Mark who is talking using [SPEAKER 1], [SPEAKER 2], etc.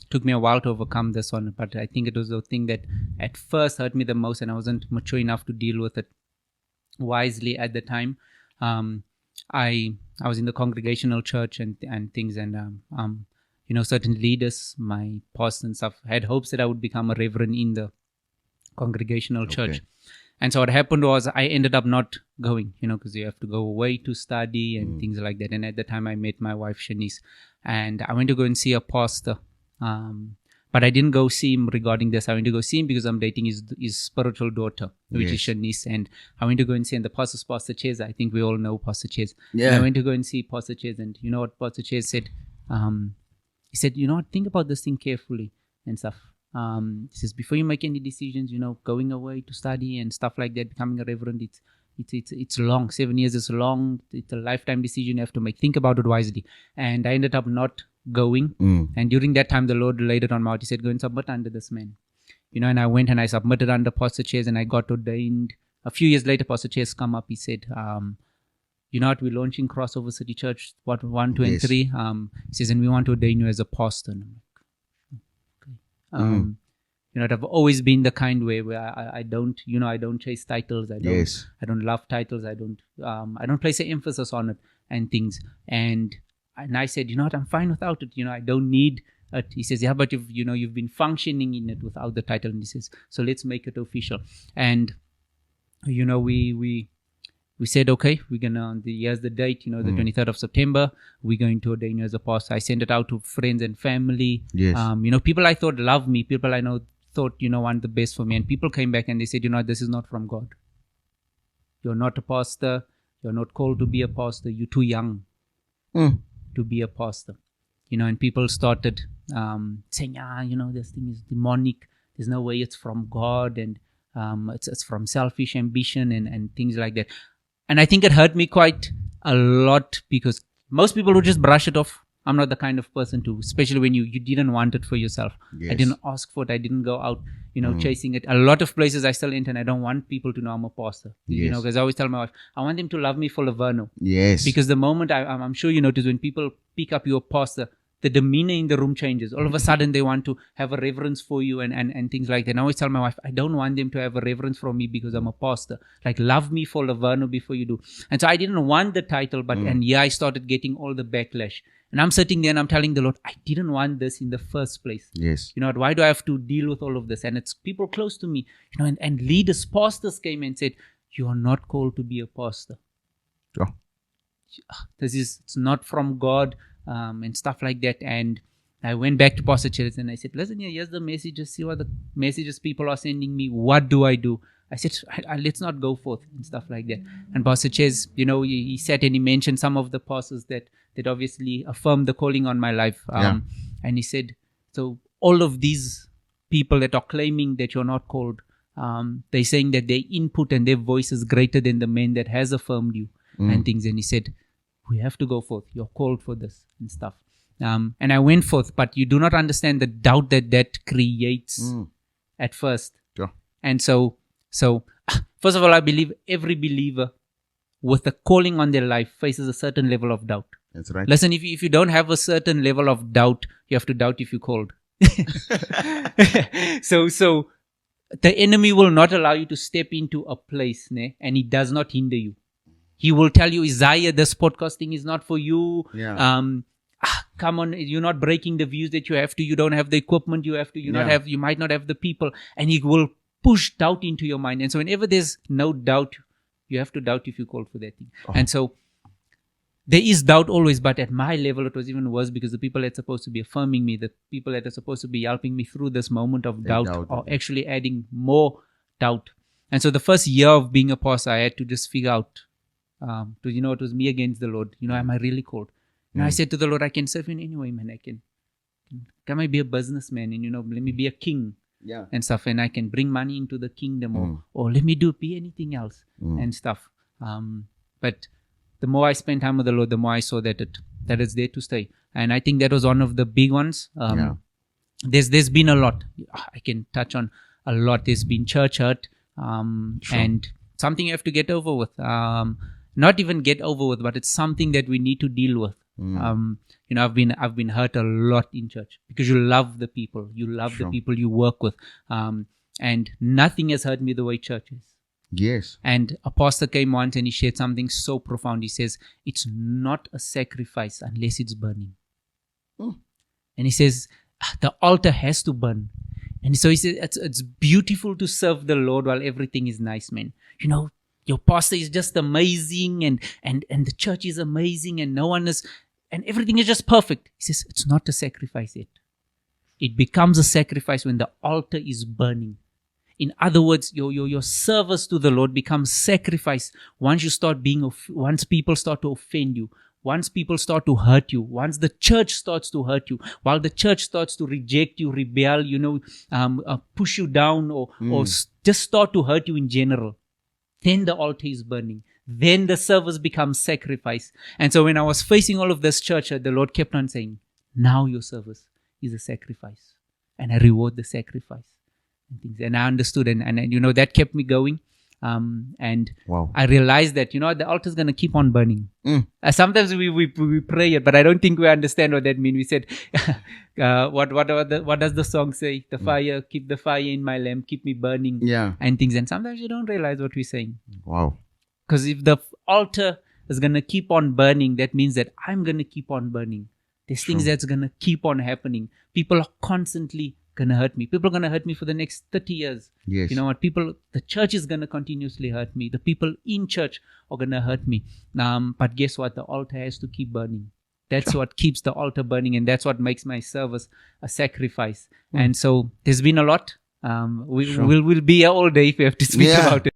[SPEAKER 1] Took me a while to overcome this one, but I think it was the thing that at first hurt me the most, and I wasn't mature enough to deal with it wisely at the time. I was in the congregational church and things, and certain leaders, my pastor and stuff, had hopes that I would become a reverend in the congregational church. And so what happened was I ended up not going, because you have to go away to study and things like that. And at the time I met my wife, Shanice, and I went to go and see a pastor. But I didn't go see him regarding this. I went to go see him because I'm dating his spiritual daughter, which is Shanice. And I went to go and see, and the pastor's Pastor Ches. I think we all know Pastor Ches. Yeah. And I went to go and see Pastor Ches, and you know what Pastor Ches said? He said, think about this thing carefully and stuff. He says, before you make any decisions, going away to study and stuff like that, becoming a reverend, it's long. 7 years is long. It's a lifetime decision you have to make. Think about it wisely. And I ended up not going. And during that time, the Lord laid it on my heart. He said, go and submit under this man. And I went and I submitted under Pastor Ches, and I got ordained. A few years later, Pastor Ches come up. He said, we're launching Crossover City Church, 1, 2, and 3. He says, and we want to ordain you as a pastor. And I'm like, I've always been the kind where I don't, I don't chase titles. I don't love titles. I don't place an emphasis on it and things. And I said, what, I'm fine without it. I don't need it. He says, yeah, but you've been functioning in it without the title. And he says, so let's make it official. And, we said, okay, we're going to, here's the date, the 23rd of September, we're going to ordain you as a pastor. I sent it out to friends and family.
[SPEAKER 2] Yes.
[SPEAKER 1] People I thought loved me, people I know thought, want the best for me. And people came back and they said, this is not from God. You're not a pastor. You're not called to be a pastor. You're too young to be a pastor. And people started saying, this thing is demonic. There's no way it's from God. And it's from selfish ambition and things like that. And I think it hurt me quite a lot because most people would just brush it off. I'm not the kind of person to, especially when you didn't want it for yourself. Yes. I didn't ask for it. I didn't go out, chasing it. A lot of places I still enter and I don't want people to know I'm a pastor.
[SPEAKER 2] Yes.
[SPEAKER 1] Because I always tell my wife, I want them to love me for Laverno.
[SPEAKER 2] Yes.
[SPEAKER 1] Because the moment I'm sure you notice when people pick up your pastor, the demeanor in the room changes. All of a sudden, they want to have a reverence for you and things like that. And I always tell my wife, I don't want them to have a reverence for me because I'm a pastor. Like, love me for Laverno before you do. And so I didn't want the title, but I started getting all the backlash. And I'm sitting there and I'm telling the Lord, I didn't want this in the first place.
[SPEAKER 2] Yes.
[SPEAKER 1] Why do I have to deal with all of this? And it's people close to me, and leaders, pastors came and said, you are not called to be a pastor.
[SPEAKER 2] Oh.
[SPEAKER 1] It's not from God. And stuff like that. And I went back to Pastor Ches and I said, listen, here's the messages. See what the messages people are sending me. What do I do? I said, let's not go forth and stuff like that. And Pastor Ches, he sat and he mentioned some of the pastors that obviously affirmed the calling on my life. And he said, so all of these people that are claiming that you're not called, they're saying that their input and their voice is greater than the man that has affirmed you and things. And he said, we have to go forth. You're called for this and stuff. And I went forth, but you do not understand the doubt that creates at first.
[SPEAKER 2] Sure.
[SPEAKER 1] And so first of all, I believe every believer with a calling on their life faces a certain level of doubt.
[SPEAKER 2] That's right.
[SPEAKER 1] Listen, if you don't have a certain level of doubt, you have to doubt if you're called. So the enemy will not allow you to step into a place, and he does not hinder you. He will tell you, Isaiah, this podcasting is not for you.
[SPEAKER 2] Yeah.
[SPEAKER 1] Come on, you're not breaking the views that you have to. You don't have the equipment you have to. You might not have the people. And he will push doubt into your mind. And so whenever there's no doubt, you have to doubt if you called for that thing. Oh. And so there is doubt always, but at my level, it was even worse because the people that are supposed to be affirming me, the people that are supposed to be helping me through this moment of doubt are actually adding more doubt. And so the first year of being a pastor, I had to just figure out, it was me against the Lord. Am I really called? And I said to the Lord, I can serve you in any way, man. Can I be a businessman and, let me be a king and stuff. And I can bring money into the kingdom or let me be anything else and stuff. But the more I spent time with the Lord, the more I saw that it's there to stay. And I think that was one of the big ones. There's been a lot. I can touch on a lot. There's been church hurt and something you have to get over with. Not even get over with, but it's something that we need to deal with. I've been hurt a lot in church because you love the people, the people you work with, and nothing has hurt me the way church is.
[SPEAKER 2] Yes.
[SPEAKER 1] And a pastor came once and he shared something so profound. He says, it's not a sacrifice unless it's burning. And he says, the altar has to burn. And so he says, it's beautiful to serve the Lord while everything is nice, man. Your pastor is just amazing and the church is amazing and and everything is just perfect. He says, it's not a sacrifice yet. It becomes a sacrifice when the altar is burning. In other words, your service to the Lord becomes sacrifice once once people start to offend you, once people start to hurt you, once the church starts to hurt you, while the church starts to reject you, rebel, push you down or just start to hurt you in general, then the altar is burning. Then the service becomes sacrifice. And so when I was facing all of this church, the Lord kept on saying, now your service is a sacrifice. And I reward the sacrifice. And I understood, and that kept me going. And
[SPEAKER 2] wow.
[SPEAKER 1] I realized that the altar is going to keep on burning. Sometimes we pray it, but I don't think we understand what that means. We said, what does the song say? The fire, keep the fire in my lamp, keep me burning, and things. And sometimes you don't realize what we're saying.
[SPEAKER 2] Wow.
[SPEAKER 1] Because if the altar is going to keep on burning, that means that I'm going to keep on burning. There's things that's going to keep on happening. People are constantly going to hurt me. People are going to hurt me for the next 30 years.
[SPEAKER 2] Yes.
[SPEAKER 1] You know what? The church is going to continuously hurt me. The people in church are going to hurt me. But guess what? The altar has to keep burning. That's what keeps the altar burning, and that's what makes my service a sacrifice. And so there's been a lot. We'll be here all day if we have to speak about it.